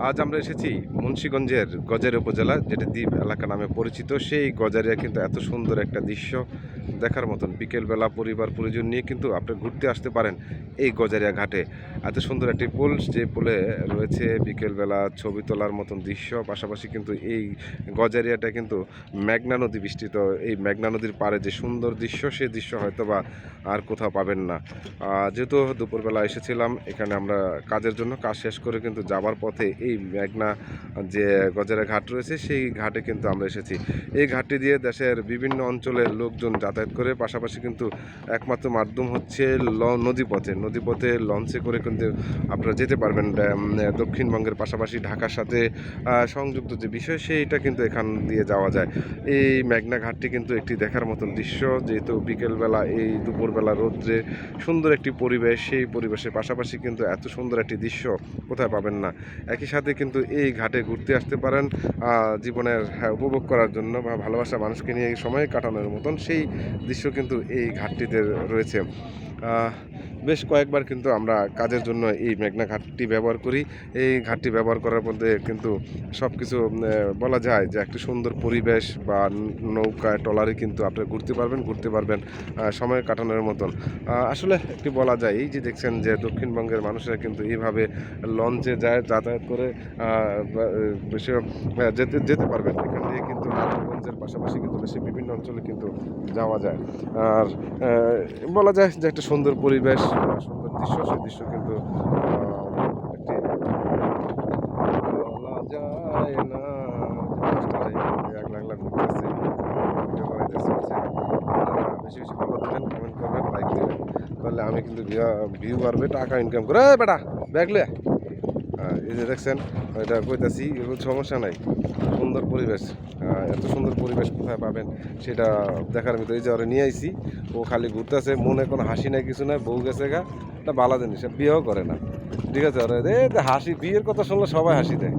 আজ আমরা এসেছি মুন্সিগঞ্জের গজারিয়া উপজেলা, যেটা দ্বীপ এলাকা নামে পরিচিত। সেই গজারিয়া কিন্তু এত সুন্দর একটা দৃশ্য দেখার মতন। বিকেলবেলা পরিবার পরিজন নিয়ে কিন্তু আপনি ঘুরতে আসতে পারেন এই গজারিয়া ঘাটে। এত সুন্দর একটি পুল, যে পুলে রয়েছে বিকেলবেলা ছবি তোলার মতন দৃশ্য। পাশাপাশি কিন্তু এই গজারিয়াটা কিন্তু মেঘনা নদী বিস্তৃত। এই মেঘনা নদীর পাড়ে যে সুন্দর দৃশ্য, সেই দৃশ্য হয়তো বা আর কোথাও পাবেন না। যেহেতু দুপুরবেলা এসেছিলাম এখানে আমরা কাজের জন্য, কাজ শেষ করে কিন্তু যাবার পথে এই মেঘনা যে গজারিয়া ঘাট রয়েছে, সেই ঘাটে কিন্তু আমরা এসেছি। এই ঘাটটি দিয়ে দেশের বিভিন্ন অঞ্চলের লোকজন যাতায়াত করে। পাশাপাশি কিন্তু একমাত্র মাধ্যম হচ্ছে নদীপথে লঞ্চে করে কিন্তু আপনারা যেতে পারবেন দক্ষিণবঙ্গের পাশাপাশি ঢাকার সাথে সংযুক্ত যে বিষয়, সেইটা কিন্তু এখান দিয়ে যাওয়া যায়। এই মেঘনা ঘাটটি কিন্তু একটি দেখার মতন দৃশ্য, যেহেতু বিকেলবেলা এই দুপুরবেলা রৌদ্রে সুন্দর একটি পরিবেশ। সেই পরিবেশের পাশাপাশি কিন্তু এত সুন্দর একটি দৃশ্য কোথায় পাবেন না। একই সাথে কিন্তু এই ঘাটে ঘুরতে আসতে পারেন জীবনের উপভোগ করার জন্য, বা ভালোবাসা মানুষকে নিয়ে সময় কাটানোর মতন সেই দৃশ্য কিন্তু এই ঘাটটিতে রয়েছে। বেশ কয়েকবার কিন্তু আমরা কাজের জন্য এই মেঘনা ঘাটটি ব্যবহার করি। এই ঘাটটি ব্যবহার করার মধ্যে কিন্তু সব কিছু বলা যায় যে একটি সুন্দর পরিবেশ, বা নৌকায় ট্রলারে কিন্তু আপনারা ঘুরতে পারবেন সময় কাটানোর মতন। আসলে একটি বলা যায়, এই যে দেখছেন যে দক্ষিণবঙ্গের মানুষেরা কিন্তু এইভাবে লঞ্চে যায়, যাতায়াত করে বেশি যেতে পারবেন। এখান দিয়ে কিন্তু নারায়ণগঞ্জের পাশাপাশি কিন্তু দেশের বিভিন্ন অঞ্চলে কিন্তু যাওয়া যায়। আর বলা যায় যে একটা সুন্দর পরিবেশ, সুন্দর দৃশ্য, সেই দৃশ্য কিন্তু একটি বলা যায় না। একলা ঘুরতেছে, ভিডিও বানাইতেছে। বেশি বেশি ফলো দেবেন, কমেন্ট করবেন, লাইক দেবেন, তাহলে আমি কিন্তু ভিউ বাড়বে, টাকা ইনকাম করে। বেটা ব্যাগলে এই যে দেখছেন, এটা কইতাছি, সমস্যা নাই। সুন্দর পরিবেশ, এত সুন্দর পরিবেশ কোথায় পাবেন সেটা দেখার ভিতরে। এই যে ওরা নিয়ে আইছি, ও খালি ঘুরতেছে, মনে কোনো হাসি নাই, কিছু নাই, বউ গেছে গা, এটা ভালো জিনিস, বিয়েও করে না। ঠিক আছে, ওরা হাসি, বিয়ের কথা শুনলে সবাই হাসি দেয়।